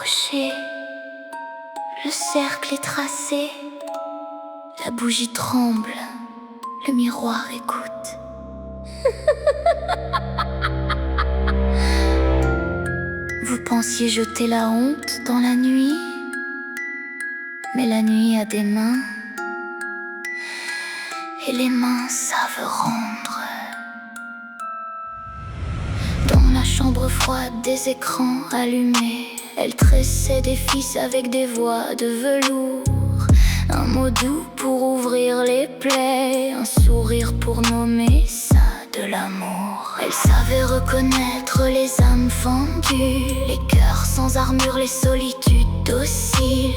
approcher. Le cercle est tracé. La bougie tremble. Le miroir écoute. Vous pensiez jeter la honte dans la nuit, mais la nuit a des mains, et les mains savent rendre. Dans la chambre froide des écrans allumés, elle tressait des fils avec des voix de velours. Un mot doux pour ouvrir les plaies, un sourire pour nommer ça de l'amour. Elle savait reconnaître les âmes fendues, les cœurs sans armure, les solitudes dociles.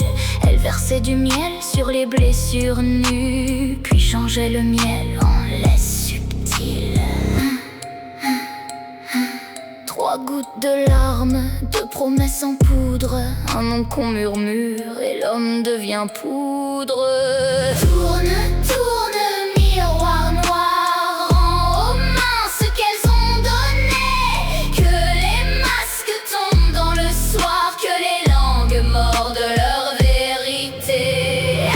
Elle versait du miel sur les blessures nues, puis changeait le miel en lait subtil. 3 gouttes de larmes, 2 promesses en poudre, un nom qu'on murmure et l'homme devient poudre. Tourne, tourne, miroir noir, rends aux mains ce qu'elles ont donné. Que les masques tombent dans le soir, que les langues mordent leur vérité.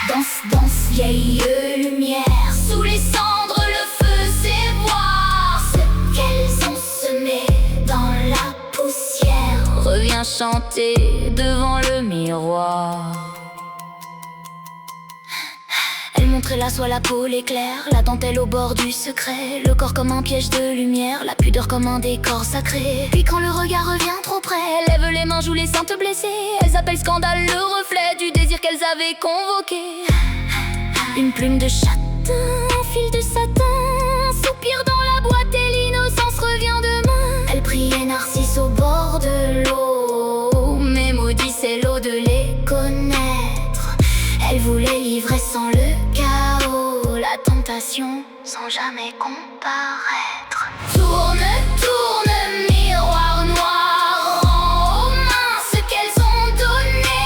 Danse, danse, vieille lumière, sous les cendres le feu sait voir ce qu'elles ont semé dans la poussière. Reviens chanter devant le miroir. Elle montrait la soie, la peau, l'éclair, la dentelle au bord du secret, le corps comme un piège de lumière, la pudeur comme un décor sacré. Puis quand le regard revient trop près, elle lève les mains, joue les saintes blessées. Elles appellent scandale le reflet du désir qu'elles avaient convoqué. Une plume de châtain, un fil de satin, un soupir dans la boîte et l'innocence revient demain. Elle priait Narcisse au bord de l'eau, mais maudissait l'eau de les connaître. Elle voulait livrer sans le chaos, la tentation sans jamais comparaître. Tourne, tourne, miroir noir, rends aux mains ce qu'elles ont donné.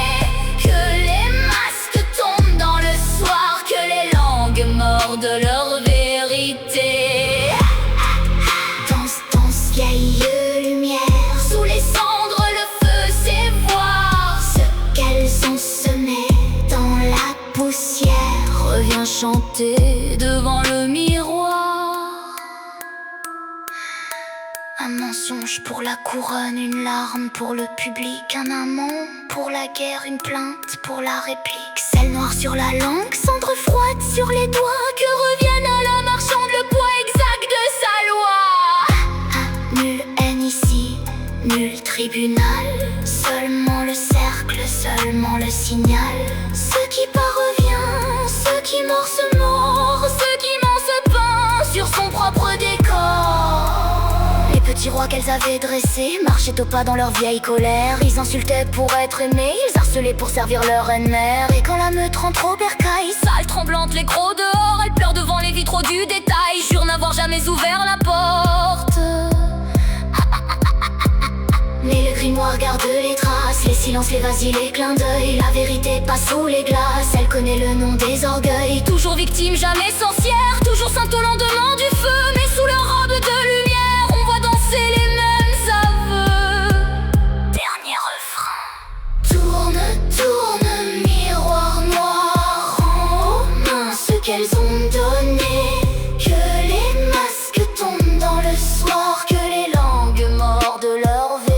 Que les masques tombent dans le soir, que les langues mordent leur vérité. Danse, danse, vieille lumière, sous les cendres le feu sait voir ce qu'elles ont semé dans la poussière. Reviens chanter devant le miroir. Un mensonge pour la couronne, une larme pour le public, un amant pour la guerre, une plainte pour la réplique. Sel noir sur la langue, cendre froide sur les doigts, que revienne à la marchande le poids exact de sa loi. Nulle haine ici, nul tribunal, seulement le cercle, seulement le signal. Ce qui part revient, ce qui mord se mord, ce qui ment se peint sur son propre décor. Les petits rois qu'elles avaient dressés marchaient au pas dans leur vieille colère. Ils insultaient pour être aimés, ils harcelaient pour servir leur reine mère. Et quand la meute rentre au bercail, sale tremblante les crocs dehors, elle pleure devant les vitraux du détail, jure n'avoir jamais ouvert la porte. Mais le grimoire garde les traces, les silences, les vas-y, les clins d'œil. La vérité passe sous les glaces, elle connaît le nom des orgueils. Toujours victime, jamais sorcière, toujours sainte au lendemain du feu. Mais sous leur robe de lumière, on voit danser les mêmes aveux. Dernier refrain. Tourne, tourne, miroir noir, rends aux mains ce qu'elles ont donné. Que les masques tombent dans le soir, que les langues mordent leur vérité.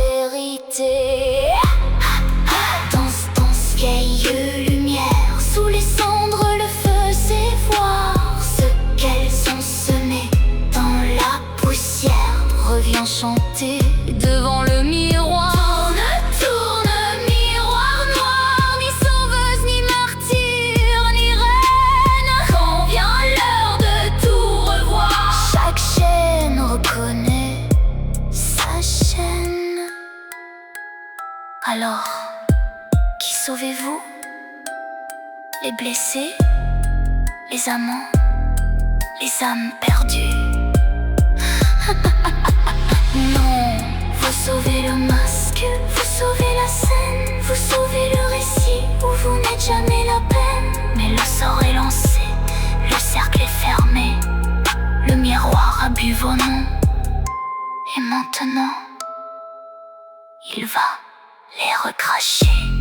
Danse, danse, vieille lumière, sous les cendres le feu sait voir ce qu'elles ont semé dans la poussière. Reviens chanter devant le miroir. Tourne, tourne, miroir noir, ni sauveuse, ni martyre, ni reine. Quand vient l'heure de tout revoir, chaque chaîne reconnaît sa chaîne. Alors, qui sauvez-vous? Les blessés, les amants, les âmes perdues. Non, vous sauvez le masque, vous sauvez la scène, vous sauvez le récit où vous n'êtes jamais la peine. Mais le sort est lancé, le cercle est fermé, le miroir a bu vos noms. Et maintenant, il va les recracher.